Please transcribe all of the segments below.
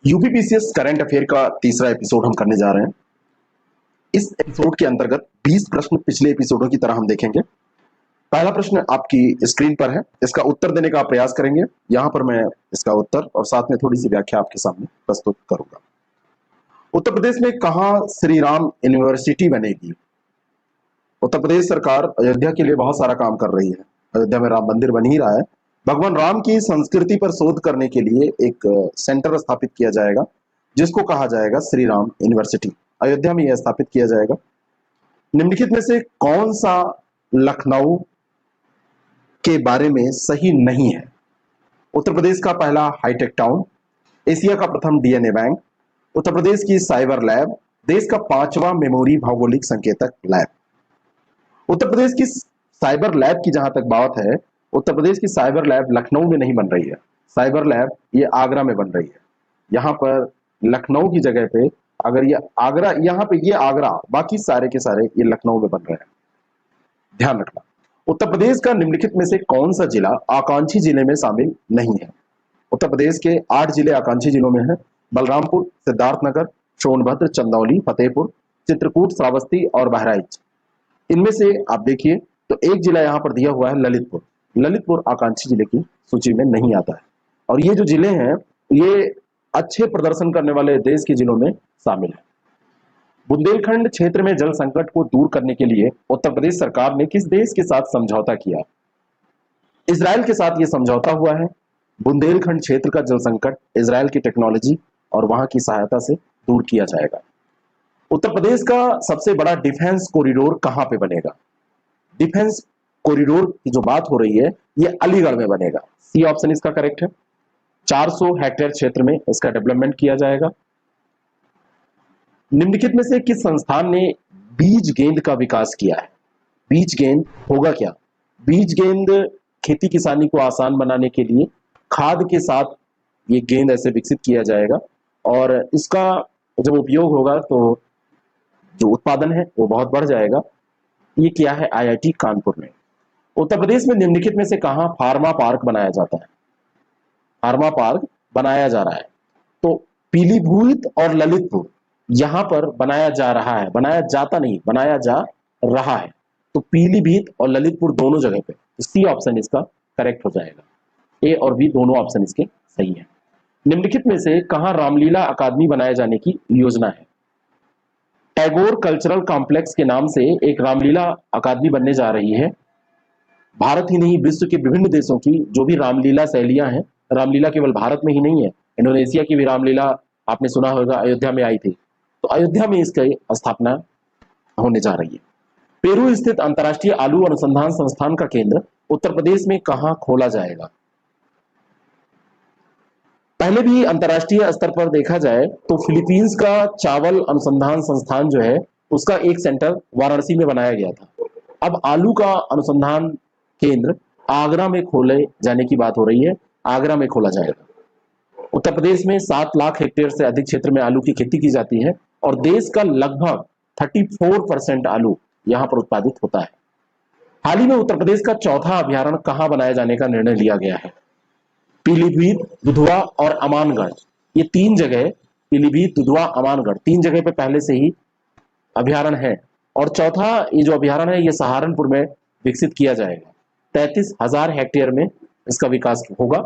UPPCS current affair का तीसरा episode हम करने जा रहे हैं। इस एपिसोड के अंतर्गत 20 प्रश्न पिछले एपिसोडों की तरह हम देखेंगे। पहला प्रश्न आपकी स्क्रीन पर है, इसका उत्तर देने का आप प्रयास करेंगे। यहां पर मैं इसका उत्तर और साथ में थोड़ी सी व्याख्या आपके सामने प्रस्तुत करूंगा। उत्तर प्रदेश में कहां श्री राम यूनिवर्सिटी बनेगी? उत्तर प्रदेश सरकार अयोध्या के लिए बहुत सारा काम कर रही है। अयोध्या में राम मंदिर बन ही रहा है। भगवान राम की संस्कृति पर शोध करने के लिए एक सेंटर स्थापित किया जाएगा, जिसको कहा जाएगा श्री राम यूनिवर्सिटी। अयोध्या में यह स्थापित किया जाएगा। निम्नलिखित में से कौन सा लखनऊ के बारे में सही नहीं है? उत्तर प्रदेश का पहला हाईटेक टाउन, एशिया का प्रथम डीएनए बैंक, उत्तर प्रदेश की साइबर लैब, देश का 5वां मेमोरी भौगोलिक संकेतक लैब। उत्तर प्रदेश की साइबर लैब की जहां तक बात है, उत्तर प्रदेश की साइबर लैब लखनऊ में नहीं बन रही है। साइबर लैब ये आगरा में बन रही है। यहाँ पर लखनऊ की जगह पे अगर ये आगरा, यहाँ पे ये आगरा, बाकी सारे के सारे ये लखनऊ में बन रहे हैं, ध्यान रखना। उत्तर प्रदेश का निम्नलिखित में से कौन सा जिला आकांक्षी जिले में शामिल नहीं है? उत्तर प्रदेश के 8 जिले आकांक्षी जिलों में है। बलरामपुर, सिद्धार्थनगर, सोनभद्र, चंदौली, फतेहपुर, चित्रकूट, श्रावस्ती और बहराइच। इनमें से आप देखिए तो एक जिला यहाँ पर दिया हुआ है ललितपुर। ललितपुर आकांक्षी जिले की सूची में नहीं आता है। और ये जो जिले हैं ये अच्छे प्रदर्शन करने वाले देश के जिलों में शामिल है। बुंदेलखंड क्षेत्र में जल संकट को दूर करने के लिए उत्तर प्रदेश सरकार ने किस देश के साथ समझौता किया? इजराइल के साथ ये समझौता हुआ है। बुंदेलखंड क्षेत्र का जल संकट इजराइल की टेक्नोलॉजी और वहां की सहायता से दूर किया जाएगा। उत्तर प्रदेश का सबसे बड़ा डिफेंस कॉरिडोर कहां पे बनेगा? डिफेंस कॉरिडोर की जो बात हो रही है ये अलीगढ़ में बनेगा। सी ऑप्शन इसका करेक्ट है। 400 हेक्टेयर क्षेत्र में इसका डेवलपमेंट किया जाएगा। निम्नलिखित में से किस संस्थान ने बीज गेंद का विकास किया है? बीज गेंद होगा क्या? बीज गेंद खेती किसानी को आसान बनाने के लिए खाद के साथ ये गेंद ऐसे विकसित किया जाएगा और इसका जब उपयोग होगा तो जो उत्पादन है वो बहुत बढ़ जाएगा। ये किया है आईआईटी कानपुर ने। उत्तर प्रदेश में निम्नलिखित में से कहां फार्मा पार्क बनाया जाता है? फार्मा पार्क बनाया जा रहा है तो पीलीभीत और ललितपुर यहां पर बनाया जा रहा है। बनाया जाता नहीं, बनाया जा रहा है। तो पीलीभीत और ललितपुर दोनों जगह पे सी ऑप्शन इसका करेक्ट हो जाएगा। ए और बी दोनों ऑप्शन इसके सही है। निम्नलिखित में से कहां रामलीला अकादमी बनाए जाने की योजना है? टैगोर कल्चरल कॉम्प्लेक्स के नाम से एक रामलीला अकादमी बनने जा रही है। भारत ही नहीं विश्व के विभिन्न देशों की जो भी रामलीला शैलियां हैं, रामलीला केवल भारत में ही नहीं है, इंडोनेशिया की भी रामलीला आपने सुना होगा अयोध्या में आई थी, तो अयोध्या में इसकी स्थापना होने जा रही है। पेरू स्थित अंतर्राष्ट्रीय आलू अनुसंधान संस्थान का केंद्र उत्तर प्रदेश में कहां खोला जाएगा? पहले भी अंतर्राष्ट्रीय स्तर पर देखा जाए तो फिलीपींस का चावल अनुसंधान संस्थान जो है उसका एक सेंटर वाराणसी में बनाया गया था। अब आलू का अनुसंधान केंद्र आगरा में खोले जाने की बात हो रही है। आगरा में खोला जाएगा। उत्तर प्रदेश में 7 लाख हेक्टेयर से अधिक क्षेत्र में आलू की खेती की जाती है और देश का लगभग 34% आलू यहां पर उत्पादित होता है। हाल ही में उत्तर प्रदेश का चौथा अभ्यारण्य कहां बनाए जाने का निर्णय लिया गया है? पीलीभीत, दुधवा और अमानगढ़, ये 3 जगह, पीलीभीत, दुधवा, अमानगढ़ 3 जगह पे पहले से ही अभ्यारण्य है और चौथा ये जो अभ्यारण्य है ये सहारनपुर में विकसित किया जाएगा। 33,000 हेक्टेयर में इसका विकास होगा।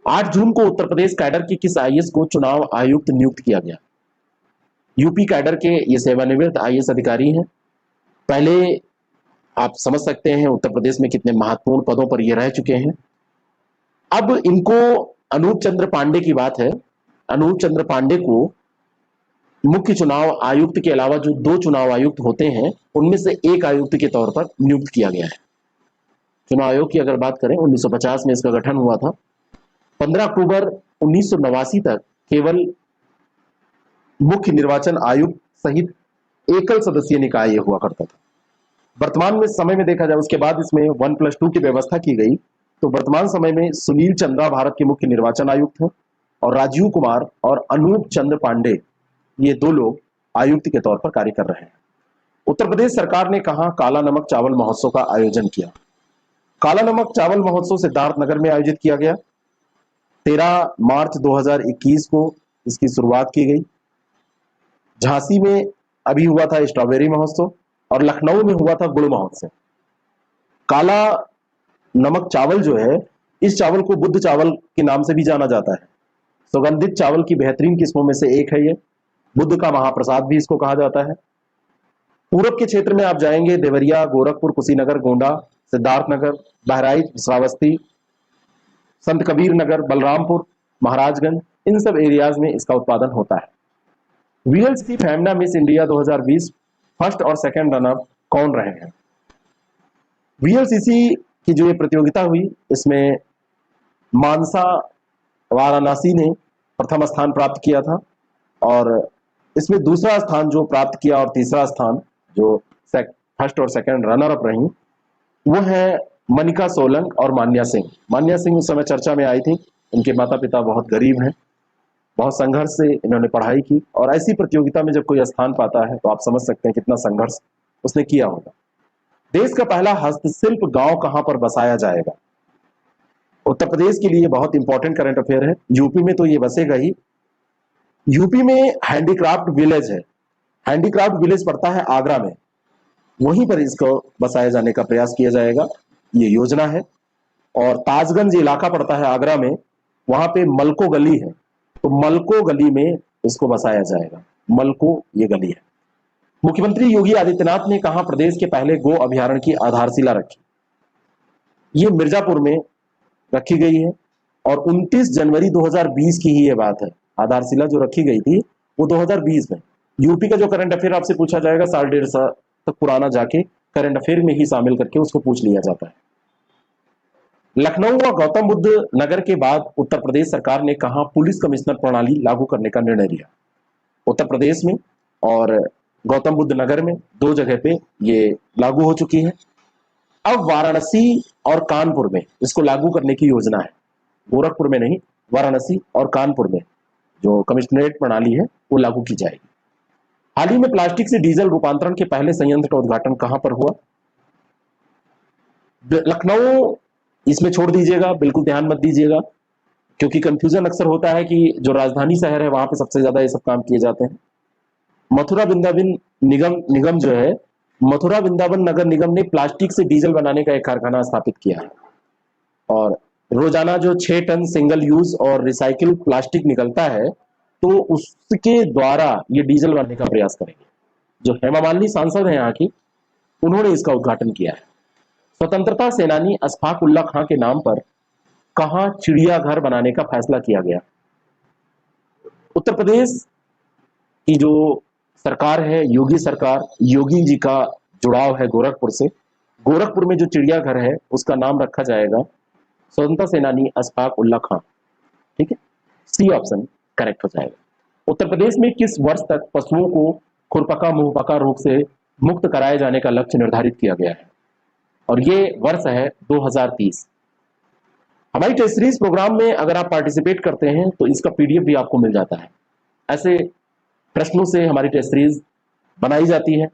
8 जून को उत्तर प्रदेश कैडर के किस आईएएस को चुनाव आयुक्त नियुक्त किया गया? यूपी कैडर के ये सेवानिवृत्त आईएएस अधिकारी हैं। पहले आप समझ सकते हैं उत्तर प्रदेश में कितने महत्वपूर्ण पदों पर ये रह चुके हैं। अब इनको अनूप चंद्र पांडे की बात है। अनूप चंद्र पांडे को मुख्य चुनाव आयुक्त के अलावा जो 2 चुनाव आयुक्त होते हैं उनमें से एक आयुक्त के तौर पर नियुक्त किया गया है। चुनाव आयोग की अगर बात करें 1950 में इसका गठन हुआ था। 15 अक्टूबर 1989 तक केवल मुख्य निर्वाचन आयुक्त सहित एकल सदस्यीय निकाय हुआ करता था। वर्तमान में समय में देखा जाए उसके बाद इसमें 1+2 की व्यवस्था की गई, तो वर्तमान समय में सुनील चंद्रा भारत के मुख्य निर्वाचन आयुक्त हैं और राजीव कुमार और अनूप चंद्र पांडे ये 2 लोग आयुक्त के तौर पर कार्य कर रहे हैं। उत्तर प्रदेश सरकार ने कहा काला नमक चावल महोत्सव का आयोजन किया? काला नमक चावल महोत्सव सिद्धार्थनगर में आयोजित किया गया। 13 मार्च 2021 को इसकी शुरुआत की गई। झांसी में अभी हुआ था स्ट्रॉबेरी महोत्सव और लखनऊ में हुआ था गुड़ महोत्सव। काला नमक चावल जो है, इस चावल को बुद्ध चावल के नाम से भी जाना जाता है। सुगंधित चावल की बेहतरीन किस्मों में से एक है ये। बुद्ध का महाप्रसाद भी इसको कहा जाता है। पूरब के क्षेत्र में आप जाएंगे, देवरिया, गोरखपुर, कुशीनगर, गोंडा, सिद्धार्थनगर, बहराइच, श्रावस्ती, संत कबीर नगर, बलरामपुर, महाराजगंज, इन सब एरियाज में इसका उत्पादन होता है। VLCC Femina miss India 2020 first और सेकंड रनर कौन रहे हैं? वीएलसीसी की जो ये प्रतियोगिता हुई, इसमें मानसा वाराणसी ने प्रथम स्थान प्राप्त किया था और इसमें दूसरा स्थान जो प्राप्त किया और तीसरा स्थान जो फर्स्ट और सेकंड रनर अप रही, वो है मनिका सोलंक और मान्या सिंह। मान्या सिंह उस समय चर्चा में आई थी। इनके माता पिता बहुत गरीब हैं, बहुत संघर्ष से इन्होंने पढ़ाई की और ऐसी प्रतियोगिता में जब कोई स्थान पाता है तो आप समझ सकते हैं कितना संघर्ष उसने किया होगा। देश का पहला हस्तशिल्प गांव कहां पर बसाया जाएगा? उत्तर प्रदेश के लिए बहुत इंपॉर्टेंट करंट अफेयर है। यूपी में तो ये बसेगा ही। यूपी में हैंडीक्राफ्ट विलेज है। हैंडीक्राफ्ट विलेज पड़ता है आगरा में, वहीं पर इसको बसाया जाने का प्रयास किया जाएगा, ये योजना है। और ताजगंज इलाका पड़ता है आगरा में, वहां पे मलको गली है, तो मलको गली में इसको बसाया जाएगा। मलको ये गली है। मुख्यमंत्री योगी आदित्यनाथ ने कहा प्रदेश के पहले गो अभयारण्य की आधारशिला रखी? ये मिर्जापुर में रखी गई है और 29 जनवरी 2020 की ही ये बात है। आधारशिला जो रखी गई थी वो 2020 में। यूपी का जो करंट अफेयर आपसे पूछा जाएगा 1.5 साल तक पुराना जाके करंट अफेयर में ही शामिल करके उसको पूछ लिया जाता है। लखनऊ व गौतम बुद्ध नगर के बाद उत्तर प्रदेश सरकार ने कहा पुलिस कमिश्नर प्रणाली लागू करने का निर्णय लिया? उत्तर प्रदेश में और गौतम बुद्ध नगर में, दो जगह पे ये लागू हो चुकी है। अब वाराणसी और कानपुर में इसको लागू करने की योजना है। गोरखपुर में नहीं, वाराणसी और कानपुर में जो कमिश्नरेट प्रणाली है वो लागू की जाएगी। हाल ही में प्लास्टिक से डीजल रूपांतरण के पहले संयंत्र का उद्घाटन कहां पर हुआ? लखनऊ इसमें छोड़ दीजिएगा, बिल्कुल ध्यान मत दीजिएगा, क्योंकि कंफ्यूजन अक्सर होता है कि जो राजधानी शहर है वहां पे सबसे ज्यादा ये सब काम किए जाते हैं। मथुरा वृंदावन निगम जो है, मथुरा वृंदावन नगर निगम ने प्लास्टिक से डीजल बनाने का एक कारखाना स्थापित किया है और रोजाना जो 6 टन सिंगल यूज और रिसाइकिल प्लास्टिक निकलता है तो उसके द्वारा ये डीजल बनाने का प्रयास करेंगे। जो हेमा मालिनी सांसद है यहाँ की, उन्होंने इसका उद्घाटन किया है। स्वतंत्रता सेनानी अशफाक उल्लाह खां के नाम पर कहां चिड़ियाघर बनाने का फैसला किया गया? उत्तर प्रदेश की जो सरकार है, योगी सरकार, योगी जी का जुड़ाव है गोरखपुर से। गोरखपुर में जो चिड़ियाघर है उसका नाम रखा जाएगा स्वतंत्रता सेनानी अशफाक उल्लाह खां। ठीक है, सी ऑप्शन करेक्ट हो जाएगा। उत्तर प्रदेश में किस वर्ष तक पशुओं को खुरपका मुंहपका रोग से मुक्त कराए जाने का लक्ष्य निर्धारित किया गया है? और ये वर्ष है 2030। हमारी टेस्ट सीरीज प्रोग्राम में अगर आप पार्टिसिपेट करते हैं तो इसका पीडीएफ भी आपको मिल जाता है। ऐसे प्रश्नों से हमारी टेस्ट सीरीज बनाई जाती है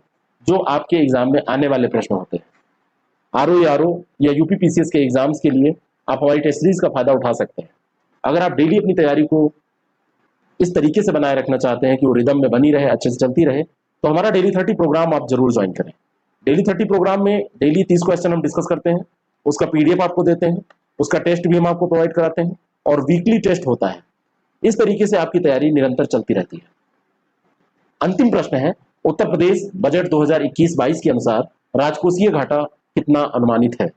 जो आपके एग्जाम में आने वाले प्रश्न होते हैं। आरओ या यूपीपीसीएस के एग्जाम्स के लिए आप हमारी टेस्ट सीरीज का फायदा उठा सकते हैं। अगर आप डेली अपनी तैयारी को इस तरीके से बनाए रखना चाहते हैं कि वो रिदम में बनी रहे, अच्छे से चलती रहे, तो हमारा डेली 30 प्रोग्राम आप जरूर ज्वाइन करें। डेली 30 प्रोग्राम में डेली 30 क्वेश्चन हम डिस्कस करते हैं, उसका पीडीएफ आपको देते हैं, उसका टेस्ट भी हम आपको प्रोवाइड कराते हैं और वीकली टेस्ट होता है। इस तरीके से आपकी तैयारी निरंतर चलती रहती है। अंतिम प्रश्न है, उत्तर प्रदेश बजट 2021-22 के अनुसार राजकोषीय घाटा कितना अनुमानित है?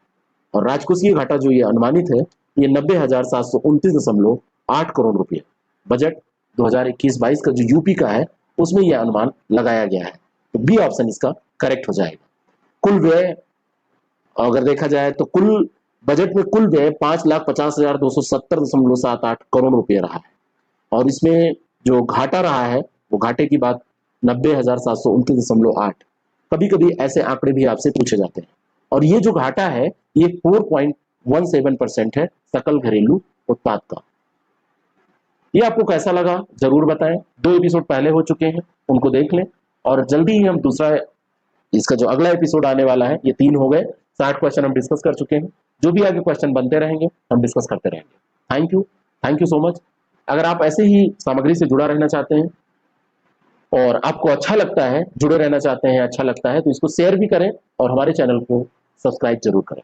और राजकोषीय घाटा जो ये अनुमानित है ये 90,729.8 करोड़ रुपए। बजट 2021-22 का जो यूपी का है उसमें यह अनुमान लगाया गया है, तो बी ऑप्शन इसका करेक्ट हो जाएगा। कुल व्यय अगर देखा जाए तो कुल बजट में कुल व्यय 5,50,270.78 करोड़ रुपए रहा है और इसमें जो घाटा रहा है वो घाटे की बात 90,729.8। कभी कभी ऐसे आंकड़े भी आपसे पूछे जाते हैं और ये जो घाटा है ये 4.17% है सकल घरेलू उत्पाद का। ये आपको कैसा लगा जरूर बताएं। 2 एपिसोड पहले हो चुके हैं, उनको देख लें और जल्दी ही हम दूसरा, इसका जो अगला एपिसोड आने वाला है, ये 3 हो गए, 60 क्वेश्चन हम डिस्कस कर चुके हैं। जो भी आगे क्वेश्चन बनते रहेंगे हम डिस्कस करते रहेंगे। Thank you so much. अगर आप ऐसे ही सामग्री से जुड़ा रहना चाहते हैं और आपको अच्छा लगता है, जुड़े रहना चाहते हैं, अच्छा लगता है, तो इसको शेयर भी करें और हमारे चैनल को सब्सक्राइब जरूर करें।